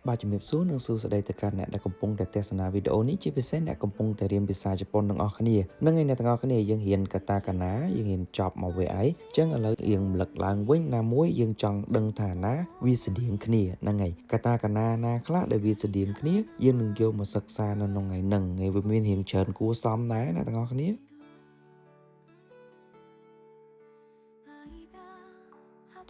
បាទជំរាបសួរនិងសួស្តីទៅកាន់អ្នកដែលកំពុងតែទស្សនាវីដេអូនេះជាពិសេសអ្នកកំពុងតែរៀនភាសាជប៉ុនទាំងអស់គ្នានឹងឯអ្នកទាំងអស់គ្នាយើងរៀនកតាកាណាយើងរៀនចប់មកវាអីអញ្ចឹងឥឡូវយើងរំលឹកឡើងវិញណាមួយយើងចង់ដឹងថាណាវាស្តៀងគ្នាហ្នឹងហើយកតាកាណាណាខ្លះដែលវាស្តៀងគ្នាយើងនឹងយកមកសិក្សានៅក្នុងថ្ងៃហ្នឹងហើយវាមានរៀងច្រើនគួរសមដែរអ្នកទាំងអស់គ្នា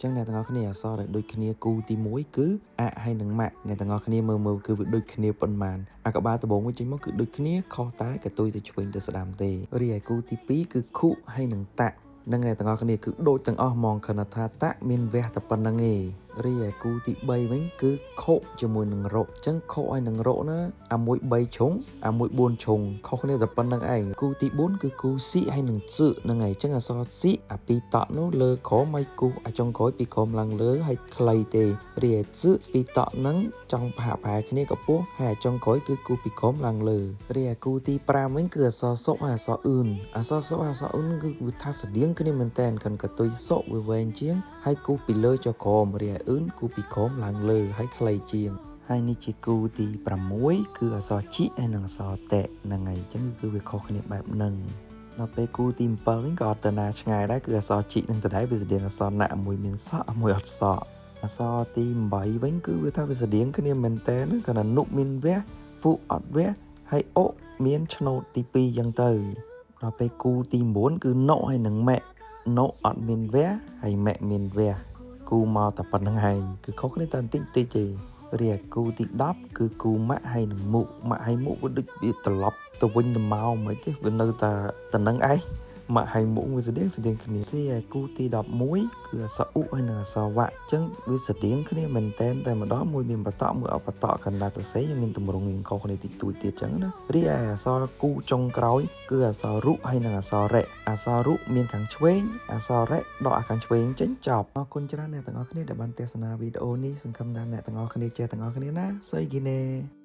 ចឹងអ្នកទាំងអស់គ្នាអក្សរដែលដូចគ្នាគូទី1គឺអហើយនិងម៉ាក់អ្នកទាំងអស់គ្នាមើលគឺវាដូចគ្នាប៉ុន្មានអាក្បាលដំបូងវិញចេញមកគឺដូចគ្នាខុសតែកតុយទៅឆ្វេងទៅស្ដាំទេរីឯគូទី2គឺខុហើយនិងតាក់នឹងអ្នកទាំងអស់គ្នាគឺដូចទាំងអស់ហ្មងគ្រាន់តែថាតាក់មានវះតែប៉ុណ្្នឹងឯងរីឯគូទី3វិញគឺខុជាមួយនឹងរកអញ្ចឹងខុហើយនឹងរកណាអាមួយ3ជ្រុងអាមួយ4ជ្រុងខុសគ្នាតែប៉ុណ្្នឹងឯងគូទី4គឺគូស៊ីហើយនឹងជឺហ្នឹងហើយអញ្ចឹងអក្សរស៊ីអាពីរតក់នោះលើក្រោមហើយគូអាចុងក្រោយពីក្រោមឡើងលើហើយខ្លីទេរីឯជឺពីរតក់ហ្នឹងចង់ប្រហាក់ប្រហែលគ្នាក៏ពោះហើយអាចុងក្រោយគឺគូពីក្រោមឡើងលើរីឯគូទី5វិញគឺអក្សរសុហើយអក្សរអ៊ឺនអក្សរសុហើយអក្សរអ៊ឺនគឺវាថាស្តៀងគ្នាមែនតើកាន់កតុយសុវាវែងជាងហើយគូពីលើចុះក្រោមរីឯអ៊ឺនគូពីក្រោមឡើងលើហើយខ្លីជាងហើយនេះជាគូទី6គឺអក្សរជីហើយនិងអក្សរតេហ្នឹងហើយអញ្ចឹងគឺវាខុសគ្នាបែបហ្នឹងដល់ពេលគូទី7វិញក៏អត់ទៅណាឆ្ងាយដែរគឺអក្សរជីនឹងដដែលវាស្តៀងអក្សរណាមួយមានសក់មួយអត់សក់អក្សរទី8វិញគឺវាថាវាស្តៀងគ្នាមែនតើគ្រាន់តែនុមានវះហ្វុអត់វះហើយអុមានឆ្នោតទី2អញ្ចឹងទៅដល់ពេលគូទី9គឺណុហើយនិងម៉ែណុអត់មានវះហើយម៉ែមានវះគូមកតែប៉ុណ្្នឹងឯងគឺខុសគ្នាតែបន្តិចទេរីឯគូទី10គឺគូម៉ាក់ហើយនិងមុខម៉ាក់ហើយមុខវាដូចវាត្រឡប់ទៅវិញទៅមកមិនទេវានៅតែនឹងឯងម៉ាក់ហើយមុខវាស្តៀងគ្នារីឯគូទី11គឺអក្សរអ៊ុហើយនិងអក្សរវ៉ាក់អញ្ចឹងវាស្តៀងគ្នាមែនតែម្ដងមួយមានបតក់មួយអត់បតក់កណ្ដាលសរសេរមានទម្រង់រៀងខុសគ្នាតិចតួចទៀតអញ្ចឹងណារីឯអក្សរគូចុងក្រោយគឺអក្សររុហើយនិងអក្សររ៉េអក្សររុមានខាងឆ្វេងអក្សររ៉េដកខាងឆ្វេងចេញចប់អរគុណច្រើនអ្នកទាំងអស់គ្នាដែលបានទស្សនាវីដេអូនេះសង្ឃឹមថាអ្នកទាំងអស់គ្នាចេះទាំងអស់គ្នាណាសូយគីណេ